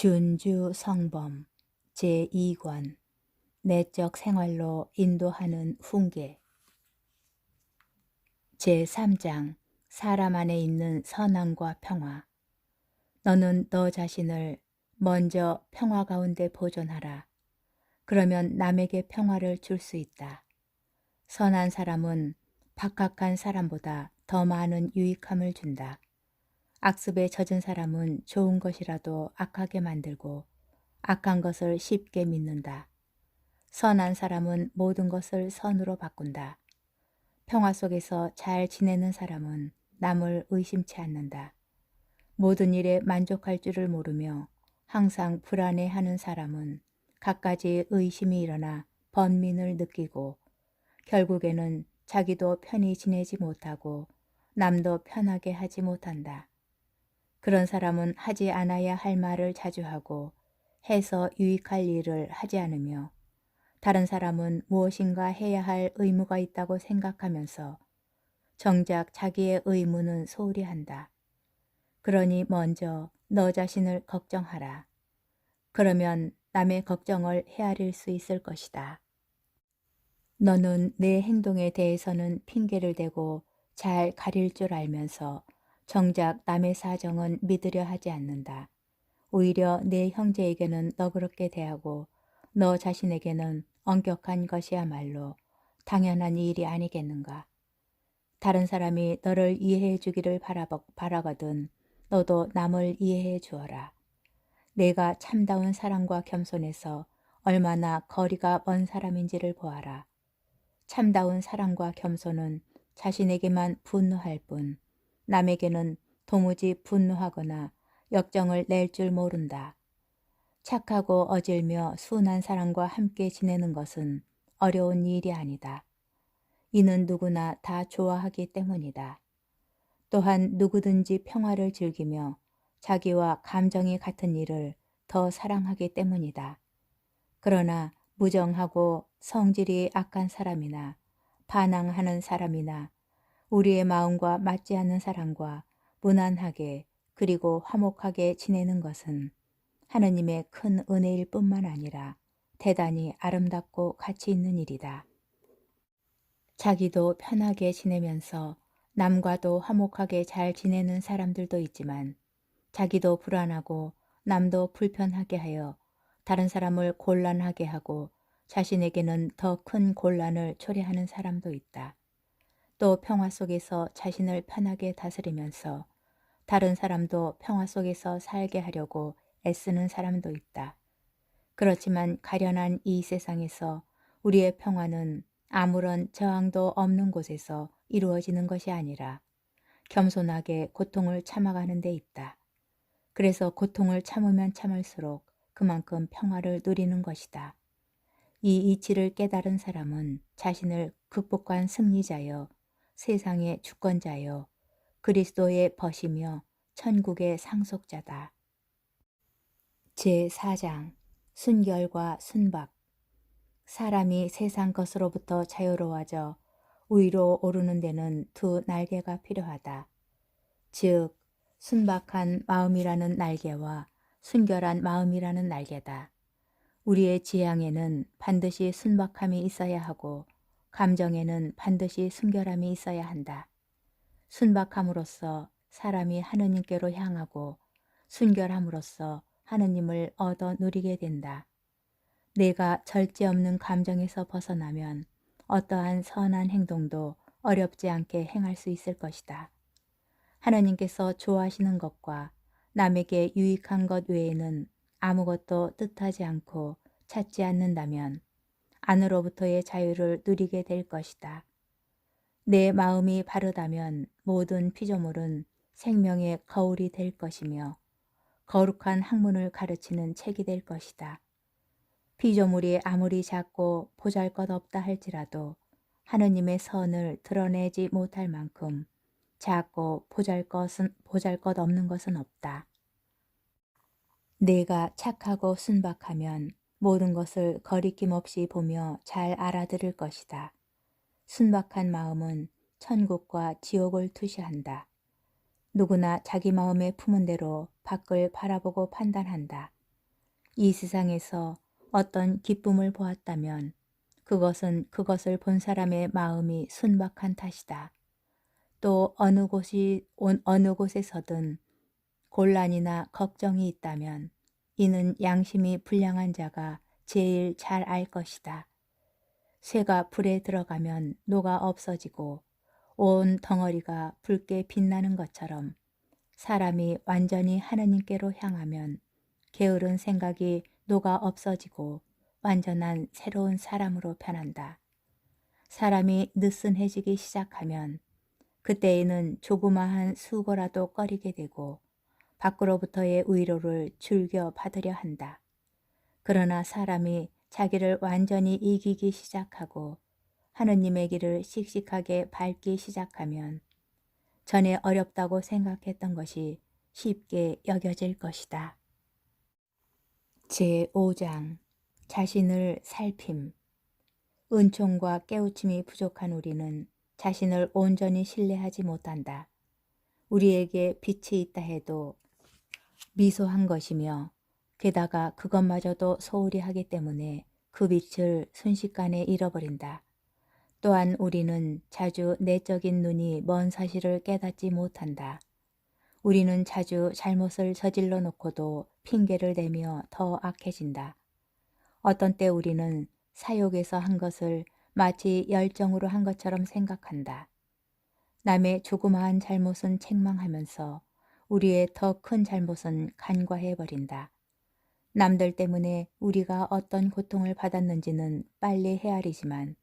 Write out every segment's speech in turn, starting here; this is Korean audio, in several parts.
준주 성범 제2권 내적 생활로 인도하는 훈계 제3장 사람 안에 있는 선함과 평화. 너는 너 자신을 먼저 평화 가운데 보존하라. 그러면 남에게 평화를 줄 수 있다. 선한 사람은 박학한 사람보다 더 많은 유익함을 준다. 악습에 젖은 사람은 좋은 것이라도 악하게 만들고 악한 것을 쉽게 믿는다. 선한 사람은 모든 것을 선으로 바꾼다. 평화 속에서 잘 지내는 사람은 남을 의심치 않는다. 모든 일에 만족할 줄을 모르며 항상 불안해하는 사람은 갖가지 의심이 일어나 번민을 느끼고 결국에는 자기도 편히 지내지 못하고 남도 편하게 하지 못한다. 그런 사람은 하지 않아야 할 말을 자주 하고 해서 유익할 일을 하지 않으며 다른 사람은 무엇인가 해야 할 의무가 있다고 생각하면서 정작 자기의 의무는 소홀히 한다. 그러니 먼저 너 자신을 걱정하라. 그러면 남의 걱정을 헤아릴 수 있을 것이다. 너는 내 행동에 대해서는 핑계를 대고 잘 가릴 줄 알면서 정작 남의 사정은 믿으려 하지 않는다. 오히려 내 형제에게는 너그럽게 대하고 너 자신에게는 엄격한 것이야말로 당연한 일이 아니겠는가. 다른 사람이 너를 이해해 주기를 바라거든 너도 남을 이해해 주어라. 내가 참다운 사랑과 겸손에서 얼마나 거리가 먼 사람인지를 보아라. 참다운 사랑과 겸손은 자신에게만 분노할 뿐 남에게는 도무지 분노하거나 역정을 낼 줄 모른다. 착하고 어질며 순한 사람과 함께 지내는 것은 어려운 일이 아니다. 이는 누구나 다 좋아하기 때문이다. 또한 누구든지 평화를 즐기며 자기와 감정이 같은 일을 더 사랑하기 때문이다. 그러나 무정하고 성질이 악한 사람이나 반항하는 사람이나 우리의 마음과 맞지 않는 사람과 무난하게 그리고 화목하게 지내는 것은 하느님의 큰 은혜일 뿐만 아니라 대단히 아름답고 가치 있는 일이다. 자기도 편하게 지내면서 남과도 화목하게 잘 지내는 사람들도 있지만 자기도 불안하고 남도 불편하게 하여 다른 사람을 곤란하게 하고 자신에게는 더 큰 곤란을 초래하는 사람도 있다. 또 평화 속에서 자신을 편하게 다스리면서 다른 사람도 평화 속에서 살게 하려고 애쓰는 사람도 있다. 그렇지만 가련한 이 세상에서 우리의 평화는 아무런 저항도 없는 곳에서 이루어지는 것이 아니라 겸손하게 고통을 참아가는 데 있다. 그래서 고통을 참으면 참을수록 그만큼 평화를 누리는 것이다. 이 이치를 깨달은 사람은 자신을 극복한 승리자여 세상의 주권자여 그리스도의 벗이며 천국의 상속자다. 제4장 순결과 순박. 사람이 세상 것으로부터 자유로워져 위로 오르는 데는 두 날개가 필요하다. 즉 순박한 마음이라는 날개와 순결한 마음이라는 날개다. 우리의 지향에는 반드시 순박함이 있어야 하고 감정에는 반드시 순결함이 있어야 한다. 순박함으로써 사람이 하느님께로 향하고 순결함으로써 하느님을 얻어 누리게 된다. 내가 절제 없는 감정에서 벗어나면 어떠한 선한 행동도 어렵지 않게 행할 수 있을 것이다. 하나님께서 좋아하시는 것과 남에게 유익한 것 외에는 아무것도 뜻하지 않고 찾지 않는다면 안으로부터의 자유를 누리게 될 것이다. 내 마음이 바르다면 모든 피조물은 생명의 거울이 될 것이며 거룩한 학문을 가르치는 책이 될 것이다. 피조물이 아무리 작고 보잘것없다 할지라도 하느님의 선을 드러내지 못할 만큼 작고 보잘것없는 것은 없다. 내가 착하고 순박하면 모든 것을 거리낌 없이 보며 잘 알아들을 것이다. 순박한 마음은 천국과 지옥을 투시한다. 누구나 자기 마음에 품은 대로 밖을 바라보고 판단한다. 이 세상에서 어떤 기쁨을 보았다면 그것은 그것을 본 사람의 마음이 순박한 탓이다. 또 어느 곳에서든 곤란이나 걱정이 있다면 이는 양심이 불량한 자가 제일 잘 알 것이다. 쇠가 불에 들어가면 녹아 없어지고 온 덩어리가 붉게 빛나는 것처럼 사람이 완전히 하느님께로 향하면 게으른 생각이 녹아 없어지고 완전한 새로운 사람으로 변한다. 사람이 느슨해지기 시작하면 그때에는 조그마한 수고라도 꺼리게 되고 밖으로부터의 위로를 즐겨 받으려 한다. 그러나 사람이 자기를 완전히 이기기 시작하고 하느님의 길을 씩씩하게 밟기 시작하면 전에 어렵다고 생각했던 것이 쉽게 여겨질 것이다. 제5장 자신을 살핌. 은총과 깨우침이 부족한 우리는 자신을 온전히 신뢰하지 못한다. 우리에게 빛이 있다 해도 미소한 것이며 게다가 그것마저도 소홀히 하기 때문에 그 빛을 순식간에 잃어버린다. 또한 우리는 자주 내적인 눈이 먼 사실을 깨닫지 못한다. 우리는 자주 잘못을 저질러 놓고도 핑계를 대며 더 악해진다. 어떤 때 우리는 사욕에서 한 것을 마치 열정으로 한 것처럼 생각한다. 남의 조그마한 잘못은 책망하면서 우리의 더 큰 잘못은 간과해버린다. 남들 때문에 우리가 어떤 고통을 받았는지는 빨리 헤아리지만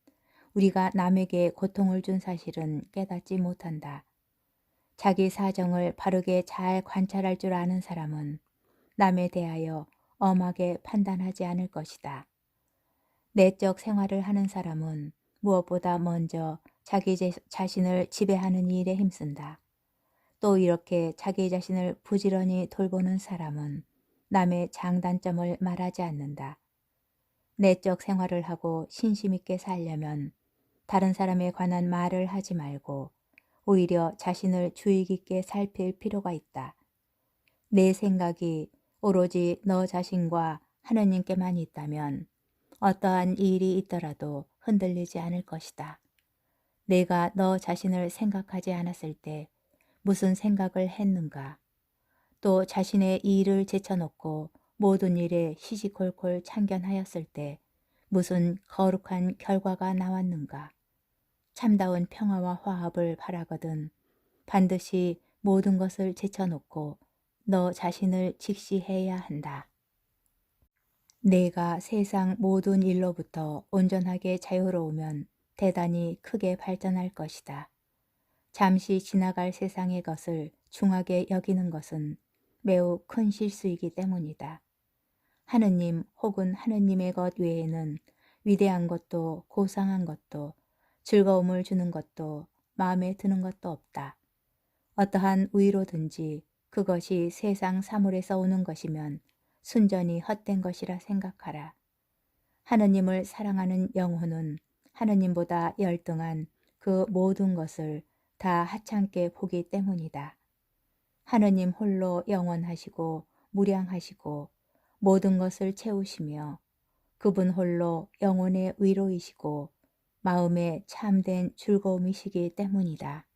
우리가 남에게 고통을 준 사실은 깨닫지 못한다. 자기 사정을 바르게 잘 관찰할 줄 아는 사람은 남에 대하여 엄하게 판단하지 않을 것이다. 내적 생활을 하는 사람은 무엇보다 먼저 자기 자신을 지배하는 일에 힘쓴다. 또 이렇게 자기 자신을 부지런히 돌보는 사람은 남의 장단점을 말하지 않는다. 내적 생활을 하고 신심 있게 살려면 다른 사람에 관한 말을 하지 말고 오히려 자신을 주의 깊게 살필 필요가 있다. 내 생각이 오로지 너 자신과 하느님께만 있다면 어떠한 일이 있더라도 흔들리지 않을 것이다. 내가 너 자신을 생각하지 않았을 때 무슨 생각을 했는가? 또 자신의 일을 제쳐놓고 모든 일에 시시콜콜 참견하였을 때 무슨 거룩한 결과가 나왔는가? 참다운 평화와 화합을 바라거든 반드시 모든 것을 제쳐놓고 너 자신을 직시해야 한다. 내가 세상 모든 일로부터 온전하게 자유로우면 대단히 크게 발전할 것이다. 잠시 지나갈 세상의 것을 중하게 여기는 것은 매우 큰 실수이기 때문이다. 하느님 혹은 하느님의 것 외에는 위대한 것도 고상한 것도 즐거움을 주는 것도 마음에 드는 것도 없다. 어떠한 위로든지 그것이 세상 사물에서 오는 것이면 순전히 헛된 것이라 생각하라. 하느님을 사랑하는 영혼은 하느님보다 열등한 그 모든 것을 다 하찮게 보기 때문이다. 하느님 홀로 영원하시고 무량하시고 모든 것을 채우시며 그분 홀로 영혼의 위로이시고 마음의 참된 즐거움이시기 때문이다.